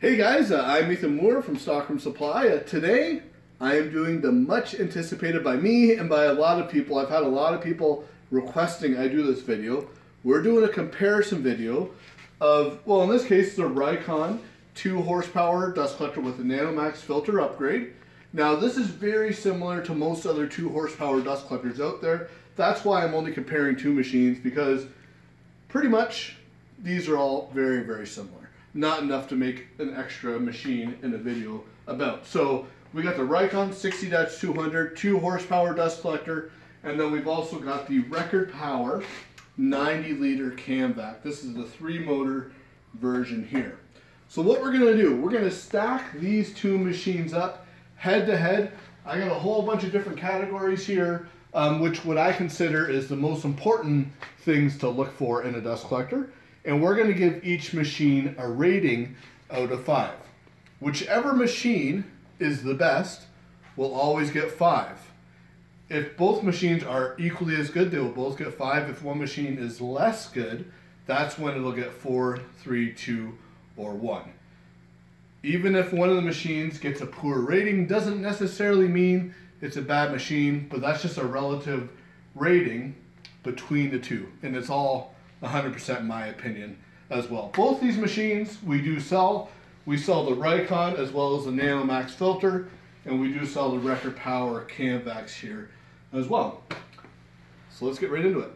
Hey guys, I'm Ethan Moore from Stockroom Supply. Today I am doing the much anticipated by me and by a lot of people. I've had a lot of people requesting I do this video. We're doing a comparison video of, well, in this case, the Rikon 2 horsepower dust collector with a NanoMax filter upgrade. Now this is very similar to most other 2 horsepower dust collectors out there. That's why I'm only comparing 2 machines, because pretty much these are all very, very similar. Not enough to make an extra machine in a video about. So we got the Rikon 60-200 2 horsepower dust collector, and then we've also got the Record Power 90 liter Camvac. This is the 3 motor version here. So what we're gonna do, we're gonna stack these 2 machines up head to head. I got a whole bunch of different categories here, which what I consider is the most important things to look for in a dust collector. And we're going to give each machine a rating out of 5. Whichever machine is the best will always get 5. If both machines are equally as good, they will both get 5. If one machine is less good, that's when it'll get 4, 3, 2, or 1. Even if one of the machines gets a poor rating, doesn't necessarily mean it's a bad machine, but that's just a relative rating between the 2. And it's all 100% my opinion as well. Both these machines we do sell. We sell the Rikon as well as the NanoMax filter, and we do sell the Record Power Camvacs here as well. So let's get right into it.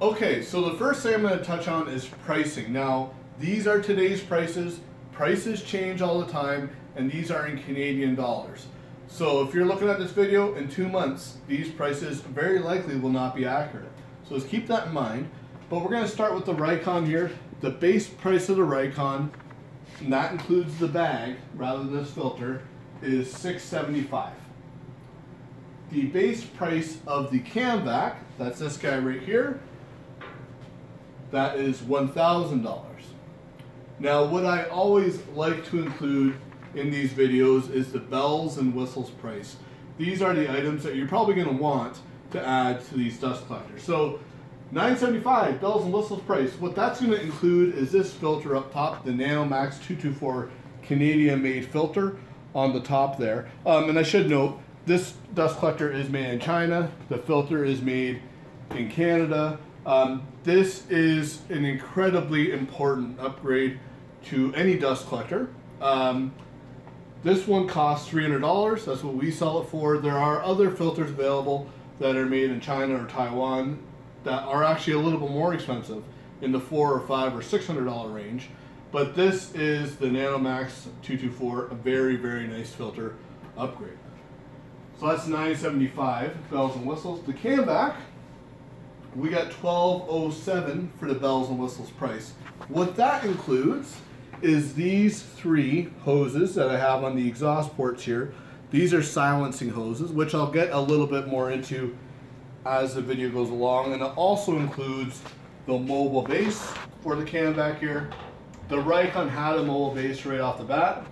Okay, so the first thing I'm going to touch on is pricing. Now, these are today's prices. Prices change all the time, and these are in Canadian dollars. So if you're looking at this video in 2 months, these prices very likely will not be accurate. So let's keep that in mind. But we're going to start with the Rikon here. The base price of the Rikon, and that includes the bag rather than this filter, is $675. The base price of the Camvac, that's this guy right here, that is $1,000. Now what I always like to include in these videos is the bells and whistles price. These are the items that you're probably going to want to add to these dust collectors. So $975 bells and whistles price. What that's going to include is this filter up top, the NanoMax 224 Canadian made filter on the top there. And I should note, this dust collector is made in China. The filter is made in Canada. This is an incredibly important upgrade to any dust collector. This one costs $300. That's what we sell it for. There are other filters available that are made in China or Taiwan that are actually a little bit more expensive, in the $400 or $500 or $600 range. But this is the NanoMax 224, a very, very nice filter upgrade. So that's $975 bells and whistles. The Camvac, we got $1207 for the bells and whistles price. What that includes is these 3 hoses that I have on the exhaust ports here. These are silencing hoses, which I'll get a little bit more into as the video goes along. And it also includes the mobile base for the Camvac here. The Rikon had a mobile base right off the bat,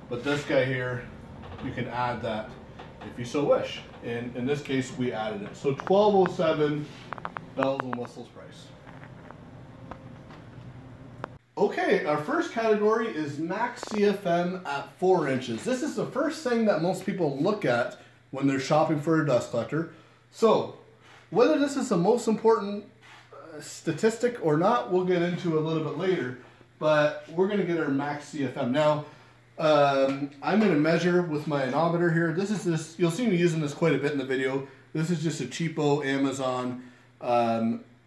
but this guy here, you can add that if you so wish. And in this case, we added it. So $1207 bells and whistles price. Okay, our first category is max CFM at 4 inches. This is the first thing that most people look at when they're shopping for a dust collector. So, whether this is the most important statistic or not, we'll get into a little bit later, but we're going to get our max CFM. Now, I'm going to measure with my anemometer here. You'll see me using this quite a bit in the video. This is just a cheapo Amazon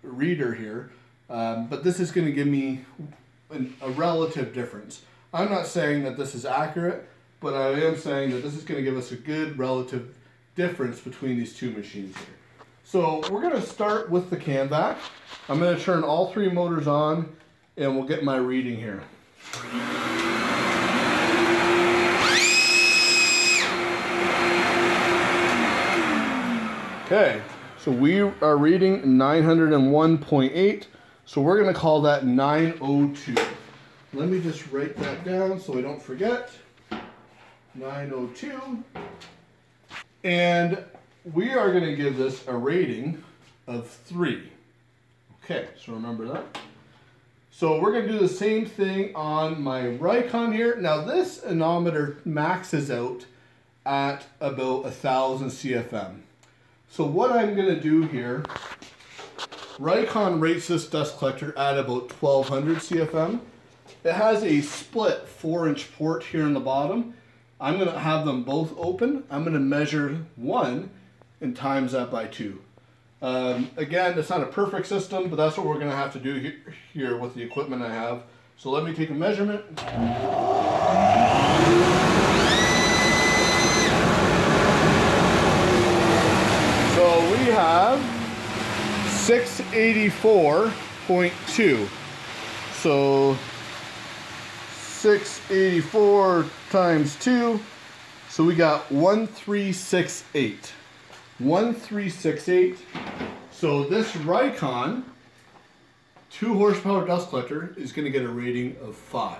reader here, but this is going to give me a relative difference. I'm not saying that this is accurate, but I am saying that this is going to give us a good relative difference between these 2 machines here. So we're going to start with the Camvac. I'm going to turn all 3 motors on and we'll get my reading here. Okay, so we are reading 901.8. So we're going to call that 902. Let me just write that down so I don't forget. 902. And we are going to give this a rating of 3. Okay, so remember that. So we're going to do the same thing on my Rikon here. Now this anemometer maxes out at about 1,000 CFM. So what I'm going to do here, Rikon rates this dust collector at about 1,200 CFM. It has a split 4-inch port here on the bottom. I'm going to have them both open. I'm going to measure one and times that by 2. Again, it's not a perfect system, but that's what we're going to have to do here with the equipment I have. So let me take a measurement. So we have 684.2. So 684 times 2. So we got 1368. 1368. So this Rikon 2 horsepower dust collector is going to get a rating of 5.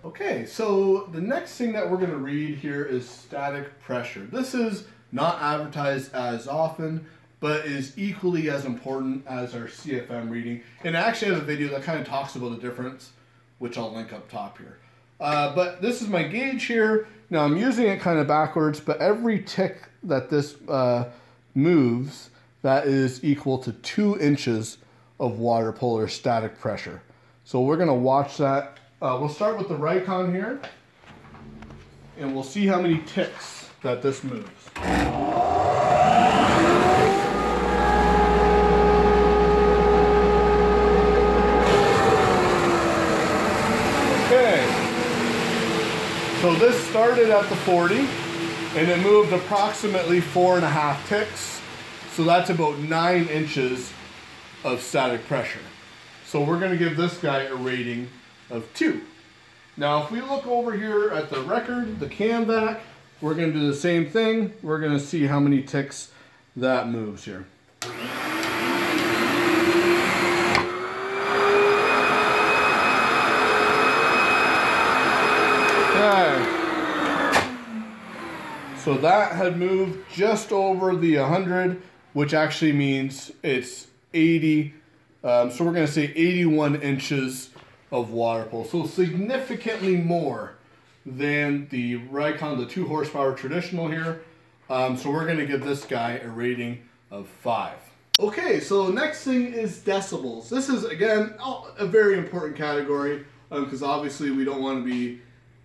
Okay, so the next thing that we're going to read here is static pressure. This is not advertised as often, but is equally as important as our CFM reading. And I actually have a video that kind of talks about the difference, which I'll link up top here. But this is my gauge here. Now I'm using it kind of backwards, but every tick that this moves, that is equal to 2 inches of water pull or static pressure. So we're going to watch that. We'll start with the Rikon here, and we'll see how many ticks that this moves. Okay, so this started at the 40, and it moved approximately 4.5 ticks. So that's about 9 inches of static pressure. So we're going to give this guy a rating of 2. Now if we look over here at the record, the Camvac, we're going to do the same thing. We're going to see how many ticks that moves here. Okay. So that had moved just over the 100, which actually means it's 80. So we're going to say 81 inches of water pull. So significantly more than the Rikon, the 2 horsepower traditional here. So we're going to give this guy a rating of 5. Okay, so next thing is decibels. This is, again, a very important category because obviously we don't want to be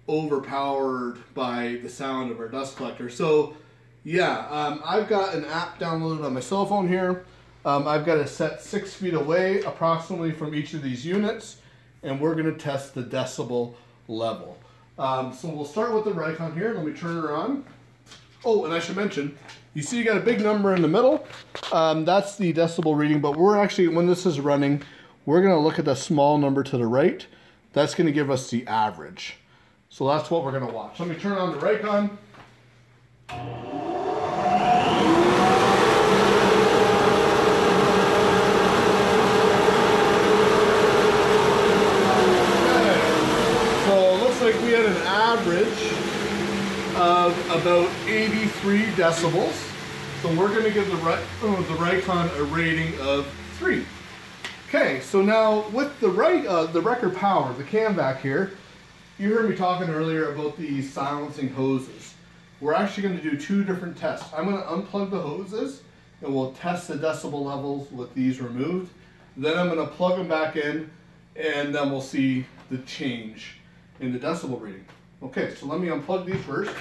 overpowered by the sound of our dust collector. So yeah, I've got an app downloaded on my cell phone here. I've got it set 6 feet away approximately from each of these units, and we're going to test the decibel level. So we'll start with the Rikon here. Let me turn her on. Oh, and I should mention, you see you got a big number in the middle. That's the decibel reading, but we're actually, when this is running, we're going to look at the small number to the right. That's going to give us the average. So that's what we're going to watch. Let me turn on the Rikon. Like we had an average of about 83 decibels. So we're going to give the Rikon a rating of 3. Okay, so now with the record power, the Camvac here, you heard me talking earlier about the silencing hoses. We're actually going to do 2 different tests. I'm going to unplug the hoses and we'll test the decibel levels with these removed. Then I'm going to plug them back in and then we'll see the change in the decibel reading. Okay, so let me unplug these first.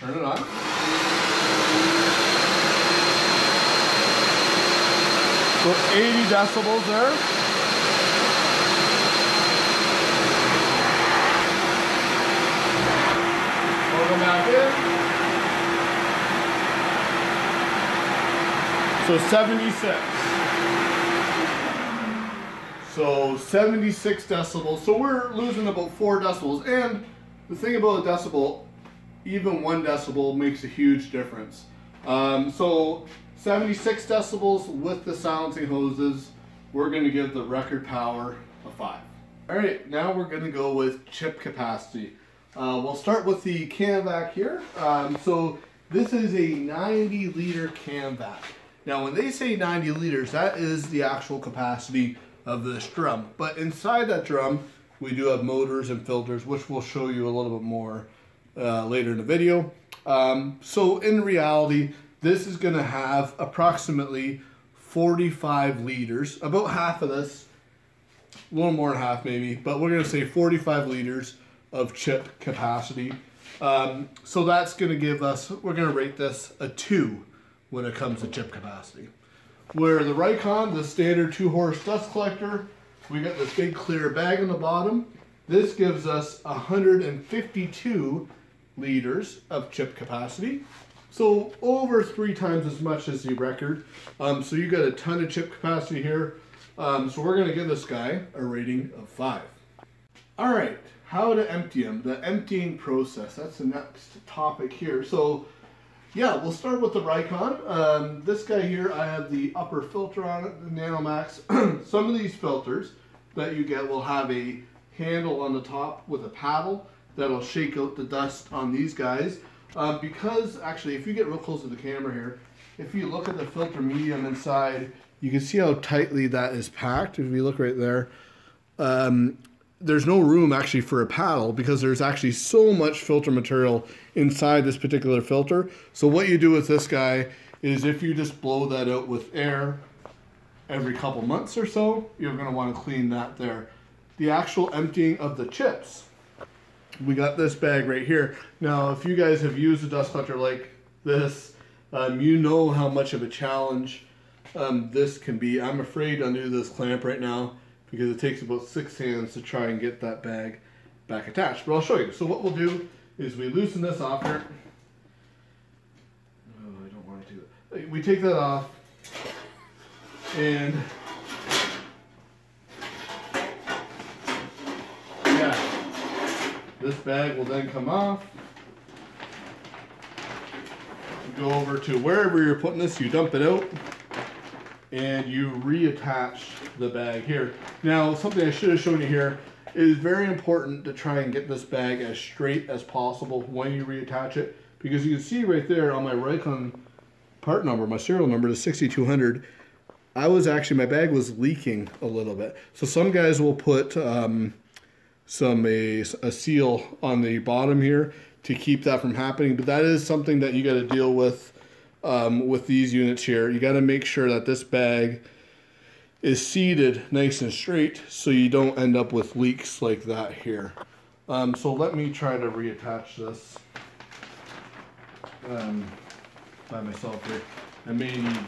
Turn it on. So 80 decibels there. Plug them back in. So 76. So 76 decibels. So we're losing about 4 decibels. And the thing about a decibel, even 1 decibel makes a huge difference. So 76 decibels with the silencing hoses. We're going to give the record power a 5. All right, now we're going to go with chip capacity. We'll start with the Camvac here. So this is a 90 liter Camvac. Now when they say 90 liters, that is the actual capacity of this drum. But inside that drum, we do have motors and filters, which we'll show you a little bit more later in the video. So in reality, this is going to have approximately 45 liters, about half of this, a little more than half maybe, but we're going to say 45 liters of chip capacity. So that's going to give us, we're going to rate this a 2 when it comes to chip capacity. Where the Rikon, the standard 2-horse dust collector, we got this big clear bag on the bottom. This gives us 152 liters of chip capacity. So over 3 times as much as the record. So you got a ton of chip capacity here. So we're going to give this guy a rating of 5. All right, how to empty them. The emptying process, that's the next topic here. So yeah, we'll start with the Rikon. This guy here, I have the upper filter on it, the NanoMax. Some of these filters that you get will have a handle on the top with a paddle that'll shake out the dust on these guys. Because actually, if you get real close to the camera here, if you look at the filter medium inside, you can see how tightly that is packed. If you look right there, there's no room actually for a paddle because there's actually so much filter material inside this particular filter. So what you do with this guy is if you just blow that out with air every couple months or so, you're going to want to clean that there. The actual emptying of the chips, we got this bag right here. Now, if you guys have used a dust collector like this, you know how much of a challenge this can be. I'm afraid to undo this clamp right now because it takes about 6 hands to try and get that bag back attached. But I'll show you. So what we'll do is we loosen this off here. Oh, I don't want to do it. We take that off and this bag will then come off. You go over to wherever you're putting this, you dump it out, and you reattach the bag here. Now, something I should have shown you here, it is very important to try and get this bag as straight as possible when you reattach it, because you can see right there on my Rikon part number, my serial number is 6200, my bag was leaking a little bit. So some guys will put a seal on the bottom here to keep that from happening, but that is something that you got to deal with these units here. You got to make sure that this bag is seated nice and straight so you don't end up with leaks like that here. So let me try to reattach this by myself here. I may need help.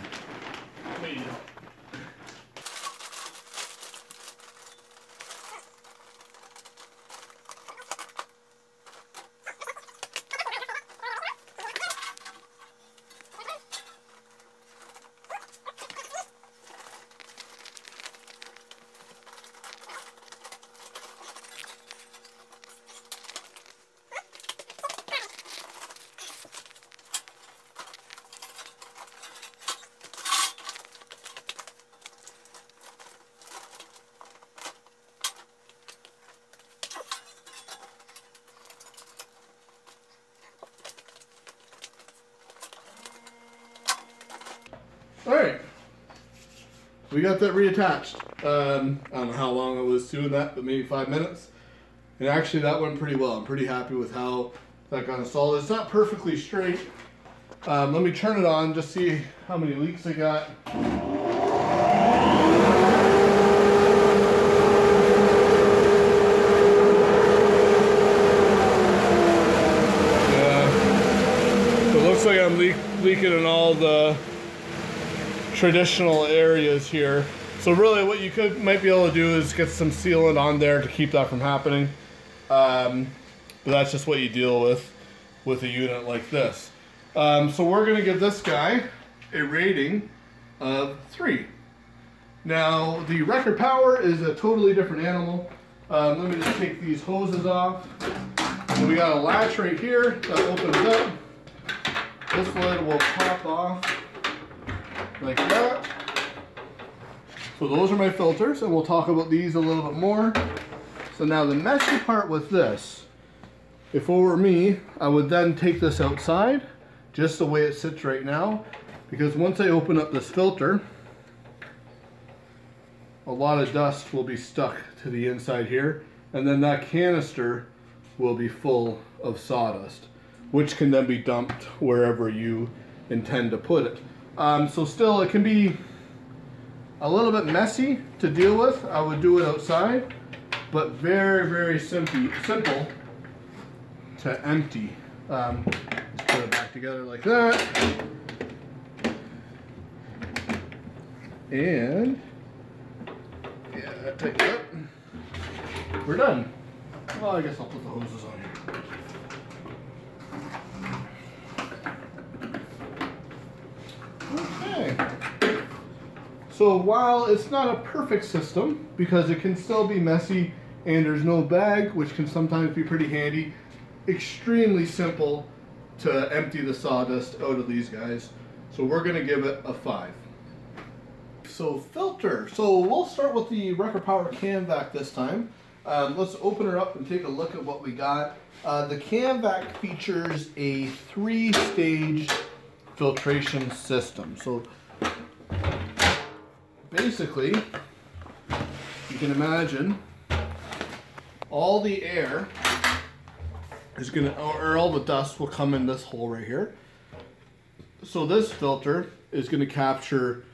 All right, we got that reattached. I don't know how long I was doing that, but maybe 5 minutes. And actually that went pretty well. I'm pretty happy with how that got installed. It's not perfectly straight. Let me turn it on, just see how many leaks I got. So it looks like I'm leaking in all the traditional areas here. So really what you might be able to do is get some sealant on there to keep that from happening. But that's just what you deal with a unit like this. So we're going to give this guy a rating of 3. Now the record power is a totally different animal. Let me just take these hoses off. So we got a latch right here that opens up. This lid will pop off like that. So those are my filters, and we'll talk about these a little bit more. So now the messy part with this, if it were me, I would then take this outside, just the way it sits right now, because once I open up this filter, a lot of dust will be stuck to the inside here, and then that canister will be full of sawdust, which can then be dumped wherever you intend to put it. So still, it can be a little bit messy to deal with. I would do it outside, but very, very simple to empty. Let's put it back together like that. And yeah, that takes it up. We're done. Well, I guess I'll put the hoses on here. Okay. So while it's not a perfect system, because it can still be messy and there's no bag, which can sometimes be pretty handy, extremely simple to empty the sawdust out of these guys. So we're going to give it a 5. So filter. So we'll start with the Rikon Power Camvac this time. Let's open her up and take a look at what we got. The Camvac features a 3-stage filtration system. So basically, you can imagine all the air is going to, or all the dust will come in this hole right here. So this filter is going to capture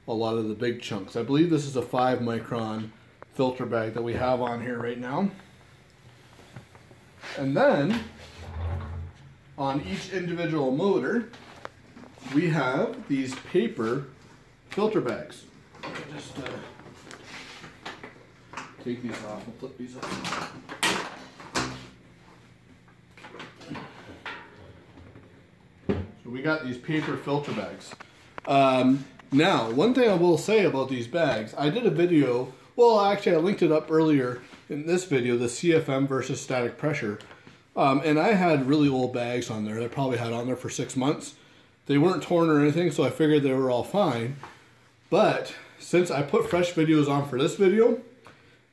a lot of the big chunks. I believe this is a 5 micron filter bag that we have on here right now. And then on each individual motor, we have these paper filter bags. Let me just take these off and flip these up. So we got these paper filter bags. Now, one thing I will say about these bags, I did a video, well actually I linked it up earlier in this video, the CFM versus static pressure. And I had really old bags on there. I probably had on there for 6 months. They weren't torn or anything, so I figured they were all fine. But since I put fresh videos on for this video,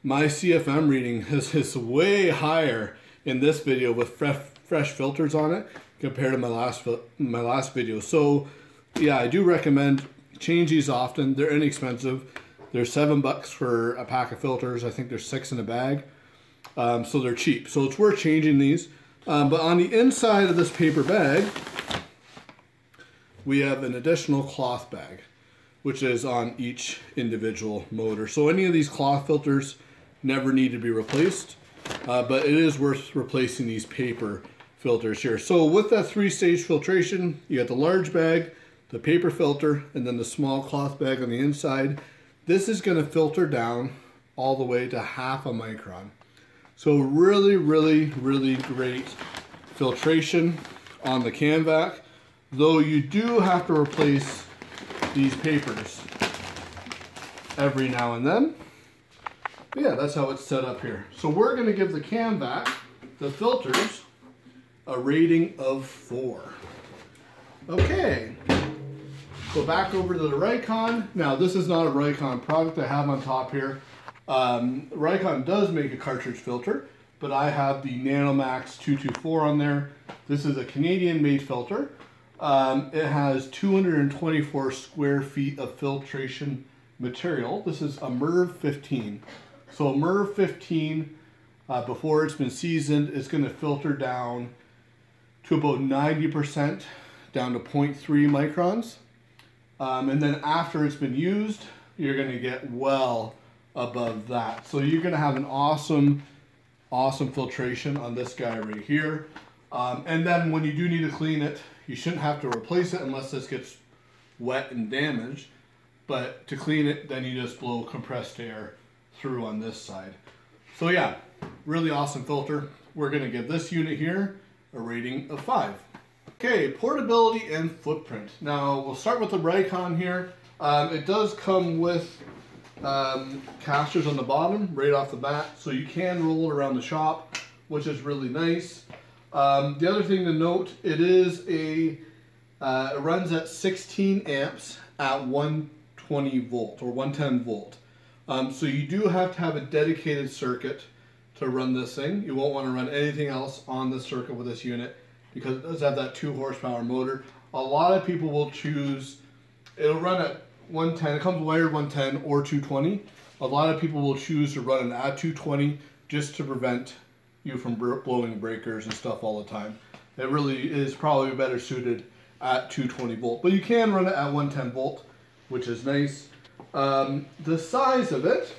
my CFM reading is way higher in this video with fresh filters on it compared to my last video. So yeah, I do recommend change these often. They're inexpensive. They're $7 for a pack of filters. I think there's 6 in a bag. So they're cheap. So it's worth changing these. But on the inside of this paper bag, we have an additional cloth bag, which is on each individual motor. So any of these cloth filters never need to be replaced, but it is worth replacing these paper filters here. So with that 3-stage filtration, you got the large bag, the paper filter, and then the small cloth bag on the inside. This is going to filter down all the way to 0.5 micron. So really, really, really great filtration on the Camvac, though you do have to replace these papers every now and then. But yeah, that's how it's set up here. So we're going to give the Camvac, the filters, a rating of 4. Okay, go back over to the Rikon. Now this is not a Rikon product I have on top here. Rikon does make a cartridge filter, but I have the NanoMax 224 on there. This is a Canadian made filter. It has 224 square feet of filtration material. This is a MERV 15. So MERV 15, before it's been seasoned, it's going to filter down to about 90%, down to 0.3 microns. And then after it's been used, you're going to get well above that. So you're going to have an awesome filtration on this guy right here. And then when you do need to clean it, you shouldn't have to replace it unless this gets wet and damaged. But to clean it, then you just blow compressed air through on this side. So yeah, really awesome filter. We're going to give this unit here a rating of 5. Okay, portability and footprint. Now we'll start with the Rikon here. It does come with casters on the bottom right off the bat, so you can roll it around the shop, which is really nice. The other thing to note, it runs at 16 amps at 120 volt or 110 volt. So you do have to have a dedicated circuit to run this thing. You won't want to run anything else on the circuit with this unit because it does have that 2 horsepower motor. A lot of people will choose It'll run at 110. It comes wired 110 or 220. A lot of people will choose to run it at 220 just to prevent you from blowing breakers and stuff all the time. It really is probably better suited at 220 volt, but you can run it at 110 volt, which is nice. The size of it,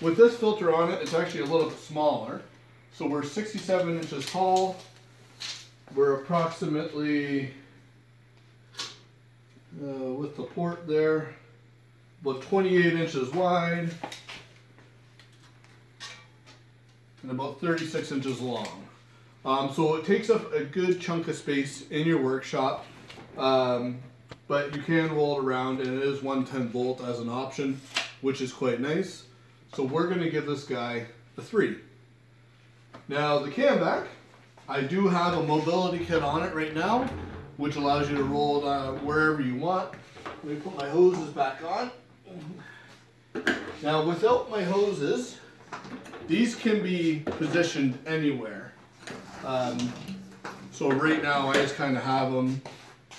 with this filter on it, it's actually a little bit smaller. So we're 67 inches tall. We're approximately, with the port there, about 28 inches wide and about 36 inches long. So it takes up a good chunk of space in your workshop, but you can roll it around, and it is 110 volt as an option, which is quite nice. So we're going to give this guy a 3. Now the Camvac, I do have a mobility kit on it right now, which allows you to roll it wherever you want. Let me put my hoses back on. Now without my hoses, these can be positioned anywhere. So right now I just kind of have them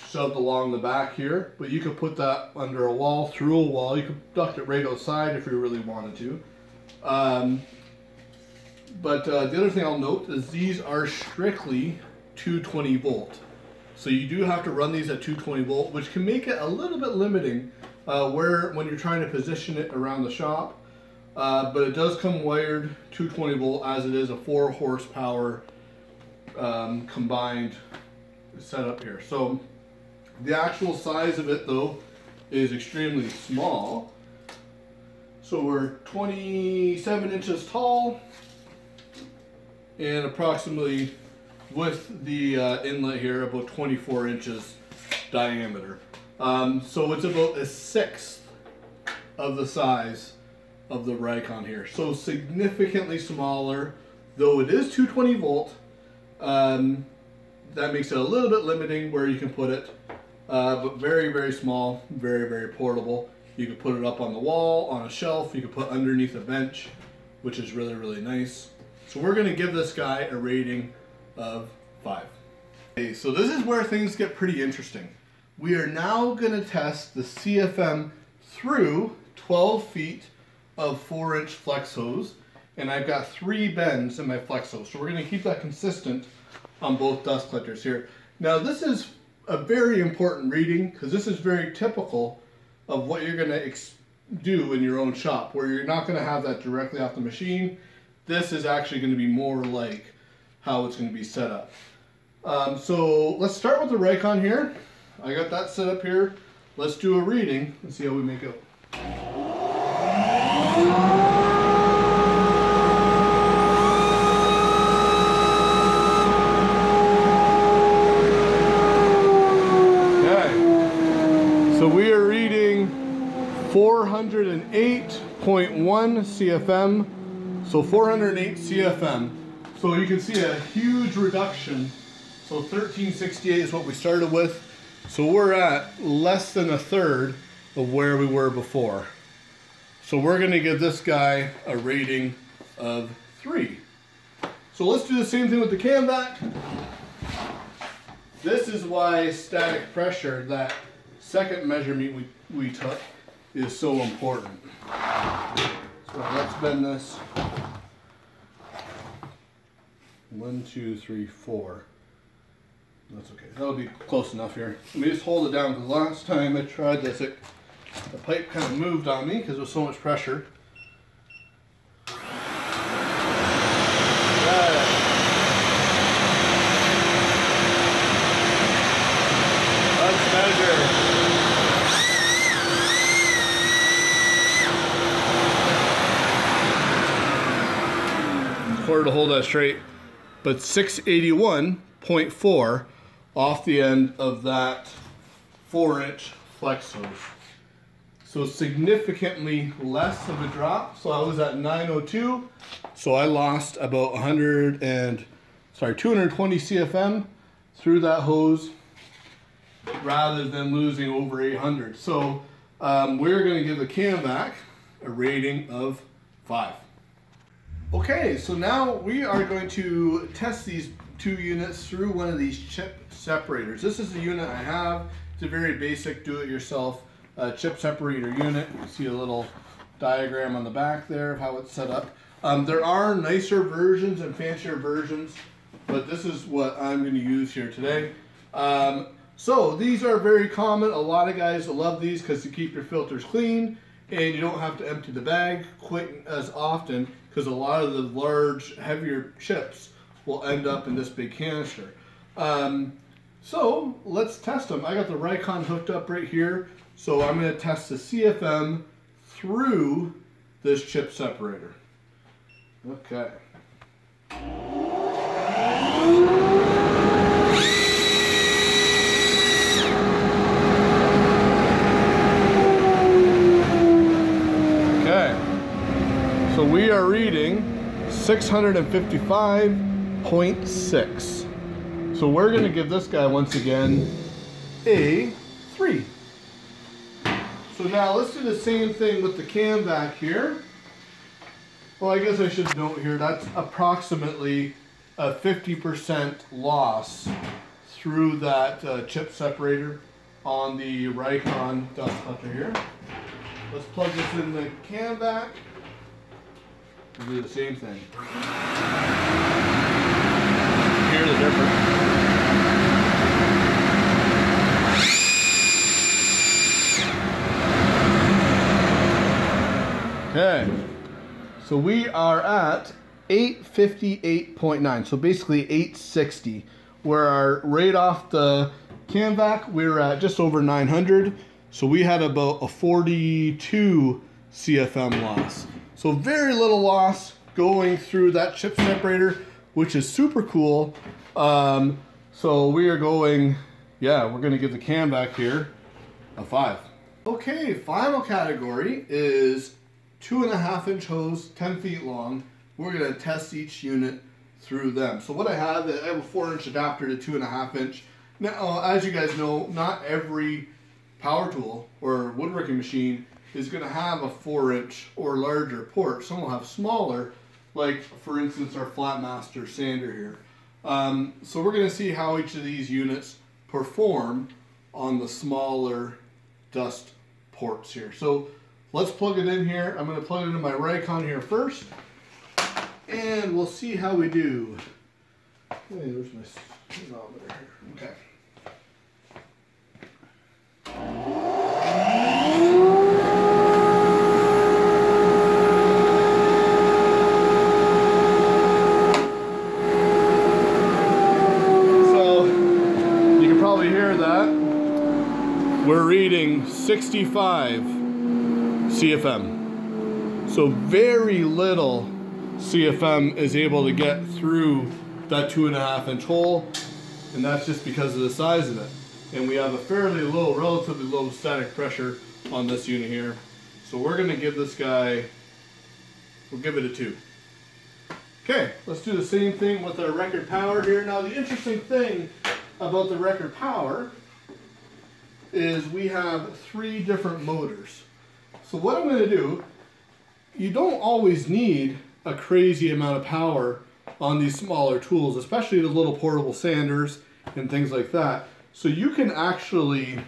shoved along the back here, but you could put that under a wall, through a wall. You could duct it right outside if you really wanted to. But the other thing I'll note is these are strictly 220 volt. So you do have to run these at 220 volt, which can make it a little bit limiting when you're trying to position it around the shop. But it does come wired 220 volt, as it is a 4 horsepower combined setup here. So the actual size of it though is extremely small. So we're 27 inches tall and approximately, with the inlet here, about 24 inches diameter. So it's about a 1/6 of the size of the Rikon here. So significantly smaller, though it is 220 volt. That makes it a little bit limiting where you can put it, but very, very small, very, very portable. You can put it up on the wall, on a shelf, you can put underneath a bench, which is really, really nice. So we're going to give this guy a rating of 5. Okay, so this is where things get pretty interesting. We are now going to test the CFM through 12 feet of 4-inch flex hose, and I've got 3 bends in my flex hose. So we're going to keep that consistent on both dust collectors here. Now this is a very important reading because this is very typical of what you're going to do in your own shop, where you're not going to have that directly off the machine. This is actually going to be more like how it's going to be set up. So let's start with the Rikon here. I got that set up here. Let's do a reading and see how we make out. Okay, so we are reading 408.1 CFM. So 408 CFM. So you can see a huge reduction. So 1368 is what we started with. So we're at less than a third of where we were before. So we're going to give this guy a rating of 3. So let's do the same thing with the Camvac. This is why static pressure, that second measurement we took, is so important. So let's bend this. 1, 2, 3, 4. That's okay. That'll be close enough here. Let me just hold it down, because last time I tried this, the pipe kind of moved on me because there was so much pressure. Let's measure. It's hard to hold that straight, but 681.4 off the end of that 4-inch flex hose. So significantly less of a drop. So I was at 902. So I lost about 220 CFM through that hose rather than losing over 800. So we're going to give the Camvac a rating of 5. Okay, so now we are going to test these 2 units through one of these chip separators. This is the unit I have. It's a very basic do-it-yourself chip separator unit. You see a little diagram on the back there of how it's set up. There are nicer versions and fancier versions, but this is what I'm going to use here today. So these are very common. A lot of guys love these because you keep your filters clean and you don't have to empty the bag quite as often, because a lot of the large, heavier chips will end up in this big canister. So let's test them. I got the Rikon hooked up right here, so I'm going to test the CFM through this chip separator. Okay. So we are reading 655.6. So we're going to give this guy once again a 3. So now let's do the same thing with the Camvac here. Well, I guess I should note here that's approximately a 50% loss through that chip separator on the Rikon dust collector here. Let's plug this in the Camvac. We'll do the same thing. Hear the difference. Okay, so we are at 858.9, so basically 860. Where right off the Camvac, we were at just over 900, so we had about a 42 CFM loss. So very little loss going through that chip separator, which is super cool. So we are going, we're going to give the Camvac here a 5. Okay, final category is 2.5-inch hose, 10 feet long. We're going to test each unit through them. So what I have a 4-inch adapter to 2.5-inch. Now, as you guys know, not every power tool or woodworking machine is going to have a 4-inch or larger port. Some will have smaller, like for instance our Flatmaster sander here. So we're going to see how each of these units perform on the smaller dust ports here. So let's plug it in here. I'm going to plug it into my Rikon here first, and we'll see how we do. Hey, there's my thermometer here. Okay. We're reading 65 CFM. So very little CFM is able to get through that 2.5-inch hole, and that's just because of the size of it. And we have a fairly low, relatively low static pressure on this unit here. So we're going to give this guy, we'll give it a 2. Okay, let's do the same thing with our record power here. Now the interesting thing about the record power is we have 3 different motors. So what I'm going to do, you don't always need a crazy amount of power on these smaller tools, especially the little portable sanders and things like that. So you can actually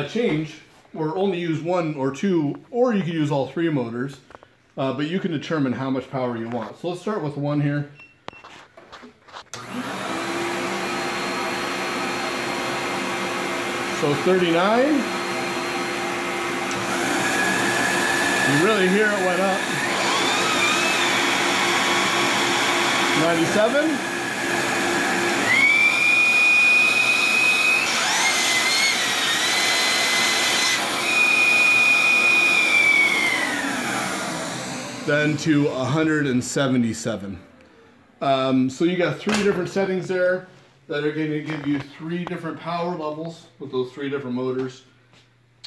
change or only use 1 or 2, or you can use all 3 motors, but you can determine how much power you want. So let's start with 1 here. So 39. You really hear it went up. 97. Then to 177. So you got 3 different settings there that are going to give you 3 different power levels with those 3 different motors,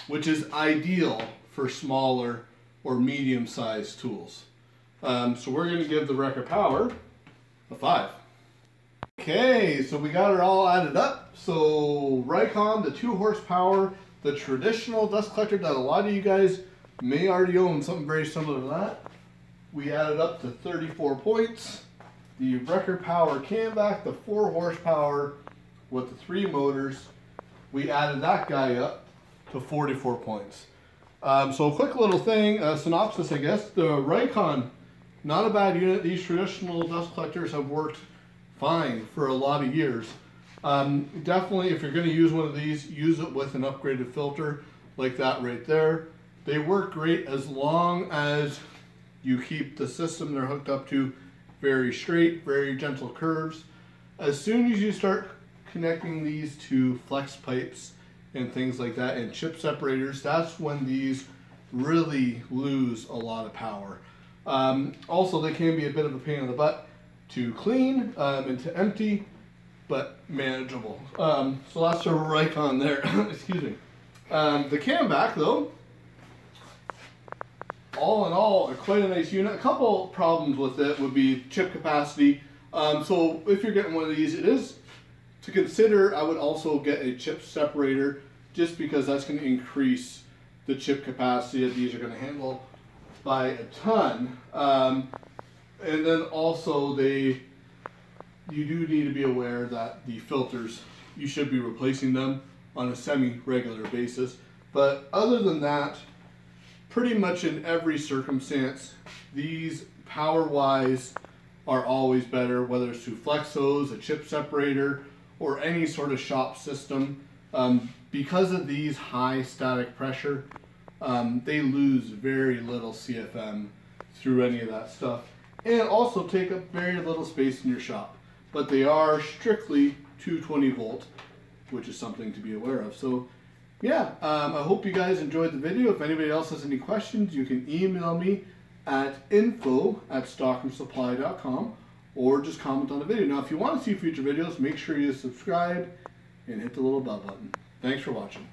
which is ideal for smaller or medium-sized tools. So we're going to give the record power a 5. Okay, so we got it all added up. So Rikon, the 2 horsepower, the traditional dust collector that a lot of you guys may already own, something very similar to that. We added up to 34 points. The record power Camvac, the 4 horsepower with the 3 motors, we added that guy up to 44 points. So a quick little thing, synopsis I guess, the Rikon, not a bad unit. These traditional dust collectors have worked fine for a lot of years. Definitely if you're going to use one of these, use it with an upgraded filter like that right there. They work great as long as you keep the system they're hooked up to very straight, very gentle curves. As soon as you start connecting these to flex pipes and things like that and chip separators, that's when these really lose a lot of power. Also, they can be a bit of a pain in the butt to clean and to empty, but manageable. So that's a Rikon there. Excuse me. The Camvac though, all in all, quite a nice unit. A couple problems with it would be chip capacity. So if you're getting one of these, it is to consider. I would also get a chip separator just because that's going to increase the chip capacity that these are going to handle by a ton. And then also you do need to be aware that the filters, you should be replacing them on a semi-regular basis. But other than that, pretty much in every circumstance, these power-wise are always better, whether it's through flexos, a chip separator, or any sort of shop system. Because of these high static pressure, they lose very little CFM through any of that stuff, and also take up very little space in your shop. But they are strictly 220 volt, which is something to be aware of. So yeah, I hope you guys enjoyed the video. If anybody else has any questions, you can email me at info@stockroomsupply.com or just comment on the video. Now, if you want to see future videos, make sure you subscribe and hit the little bell button. Thanks for watching.